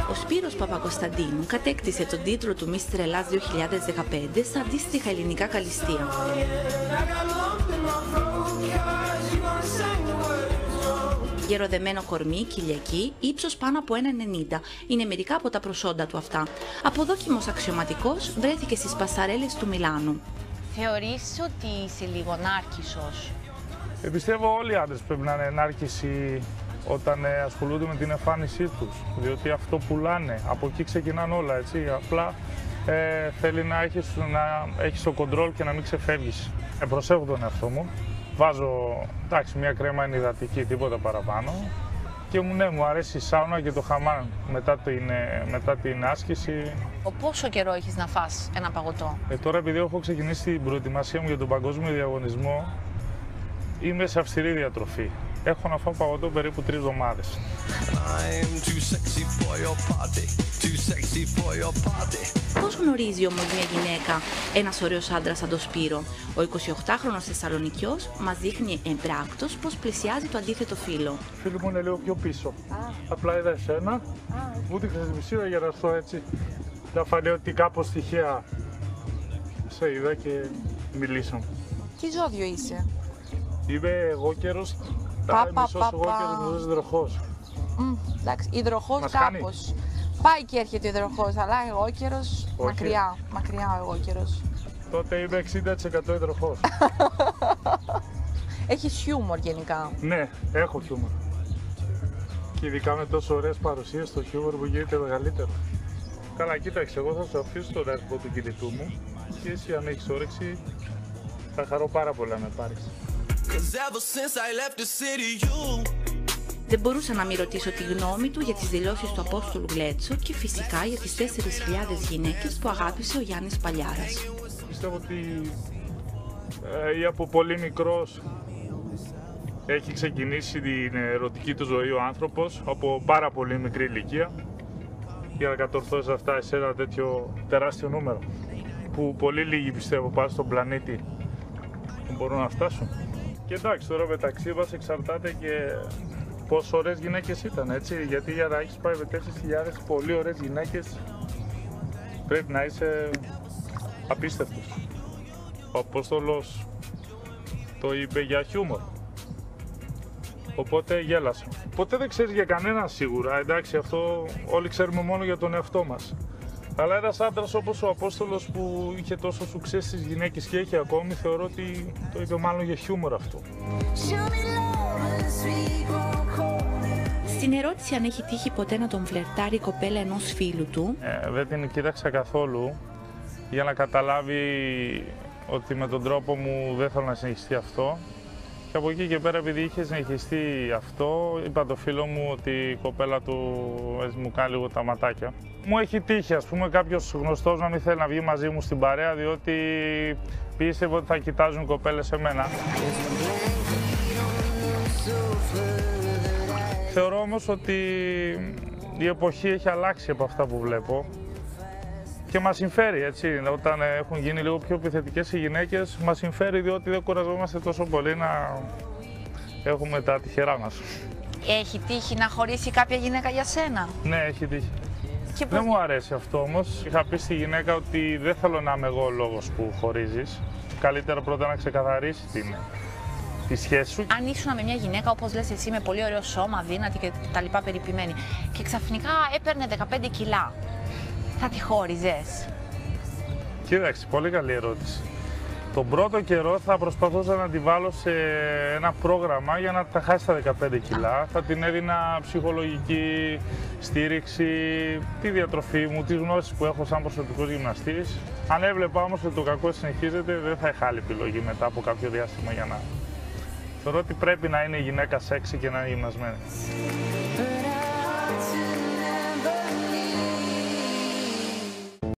Ο Σπύρος Παπακοσταντίνου κατέκτησε τον τίτλο του Mr. Ελλάς 2015 στα αντίστοιχα ελληνικά καλλιστεία. Γεροδεμένο κορμί, κοιλιακή, ύψος πάνω από 1,90 είναι μερικά από τα προσόντα του αυτά. Αποδόκιμος αξιωματικός βρέθηκε στις πασαρέλες του Μιλάνου. Θεωρείς ότι είσαι λίγο νάρκισσος? Πιστεύω όλοι οι άντρες πρέπει να είναι νάρκισσοι όταν ασχολούνται με την εμφάνισή τους, διότι αυτό πουλάνε, από εκεί ξεκινάνε όλα, έτσι. Απλά θέλει να έχεις το κοντρόλ και να μην ξεφεύγεις. Προσέχω τον εαυτό μου. Βάζω, εντάξει, μια κρέμα είναι υδατική, τίποτα παραπάνω. Και μου αρέσει η σάουνα και το χαμάν μετά την άσκηση. Πόσο καιρό έχεις να φας ένα παγωτό? Τώρα επειδή έχω ξεκινήσει την προετοιμασία μου για τον παγκόσμιο διαγωνισμό, είμαι σε αυστηρή διατροφή. Έχω να φάω παγωτό περίπου 3 εβδομάδες. Πώς γνωρίζει όμως μια γυναίκα ένας ωραίος άντρας σαν τον Σπύρο? Ο 28χρονος Θεσσαλονικιός μας δείχνει εμπράκτος πώς πλησιάζει το αντίθετο φύλο. Φίλοι μου είναι λίγο πιο πίσω. Απλά είδα εσένα, μου δείχνες μισή ώρα για να έρθω έτσι. Να φανεί ότι κάπως τυχαία σε είδα και μιλήσαμε. Τι ζώδιο είσαι? Είμαι εγώκερος, μισός εγώκερος, μισός υδροχός. Εντάξει, υδροχός κάπως. Πάει και έρχεται ο υδροχός, αλλά εγώκερος μακριά ο εγώκερος. Τότε είμαι 60% υδροχός. Έχεις χιούμορ γενικά. Ναι, έχω χιούμορ. Και ειδικά με τόσο ωραίες παρουσίες, το χιούμορ μου γίνεται μεγαλύτερο. Καλά, κοίταξε, εγώ θα σου αφήσω τον αριθμό του κινητού μου και εσύ αν έχεις όρεξη θα χαρώ πάρα πολύ να με πάρεις. Δεν μπορούσα να μην ρωτήσω τη γνώμη του για τις δηλώσεις του Απόστολου Γλέτσο και φυσικά για τις 4.000 γυναίκες που αγάπησε ο Γιάννης Παλιάρας. Πιστεύω ότι από πολύ μικρός έχει ξεκινήσει την ερωτική του ζωή ο άνθρωπος, από πάρα πολύ μικρή ηλικία, για να κατορθώσει αυτά σε ένα τέτοιο τεράστιο νούμερο, που πολύ λίγοι πιστεύω πάνω στον πλανήτη μπορούν να φτάσουν. Και εντάξει, τώρα μεταξύ μας εξαρτάται και πόσο ωραίες γυναίκες ήταν, έτσι, γιατί για να έχεις πάει με 4.000 πολύ ωραίες γυναίκες πρέπει να είσαι απίστευτος. Ο Απόστολος το είπε για χιούμορ, οπότε γέλασα. Ποτέ δεν ξέρεις για κανέναν σίγουρα, εντάξει, αυτό όλοι ξέρουμε μόνο για τον εαυτό μας. Αλλά ένας άντρας όπως ο Απόστολος που είχε τόσο σουξές στις γυναίκες και έχει ακόμη, θεωρώ ότι το είπε μάλλον για χιούμορ αυτό. Στην ερώτηση αν έχει τύχει ποτέ να τον φλερτάρει η κοπέλα ενός φίλου του, δεν την κοίταξα καθόλου για να καταλάβει ότι με τον τρόπο μου δεν θέλω να συνεχιστεί αυτό. Και από εκεί και πέρα, επειδή είχε συνεχιστεί αυτό, είπα το φίλο μου ότι η κοπέλα του μου κάνει λίγο τα ματάκια. Μου έχει τύχει, ας πούμε, κάποιος γνωστός να μην θέλει να βγει μαζί μου στην παρέα, διότι πίστευε ότι θα κοιτάζουν οι κοπέλες σε μένα. Θεωρώ όμως ότι η εποχή έχει αλλάξει από αυτά που βλέπω και μας συμφέρει, έτσι, όταν έχουν γίνει λίγο πιο επιθετικές οι γυναίκες, μας συμφέρει διότι δεν κουραζόμαστε τόσο πολύ να έχουμε τα τυχερά μας. Έχει τύχει να χωρίσει κάποια γυναίκα για σένα? Ναι, έχει τύχει. Και δεν μου αρέσει αυτό όμως. Είχα πει στη γυναίκα ότι δεν θέλω να είμαι εγώ ο λόγος που χωρίζεις. Καλύτερα πρώτα να ξεκαθαρίσεις τη σχέση σου. Αν ήσουν με μια γυναίκα, όπως λες εσύ, με πολύ ωραίο σώμα, δύνατη και τα λοιπά, περιποιημένη, και ξαφνικά έπαιρνε 15 κιλά, θα τη χώριζες? Κοίταξε, πολύ καλή ερώτηση. Τον πρώτο καιρό θα προσπαθούσα να τη βάλω σε ένα πρόγραμμα για να τα χάσει τα 15 κιλά. Θα την έδινα ψυχολογική στήριξη, τη διατροφή μου, τις γνώσεις που έχω σαν προσωπικός γυμναστής. Αν έβλεπα όμως ότι το κακό συνεχίζεται, δεν θα είχα άλλη επιλογή μετά από κάποιο διάστημα για να... Θεωρώ ότι πρέπει να είναι η γυναίκα σεξι και να είναι γυμνασμένη.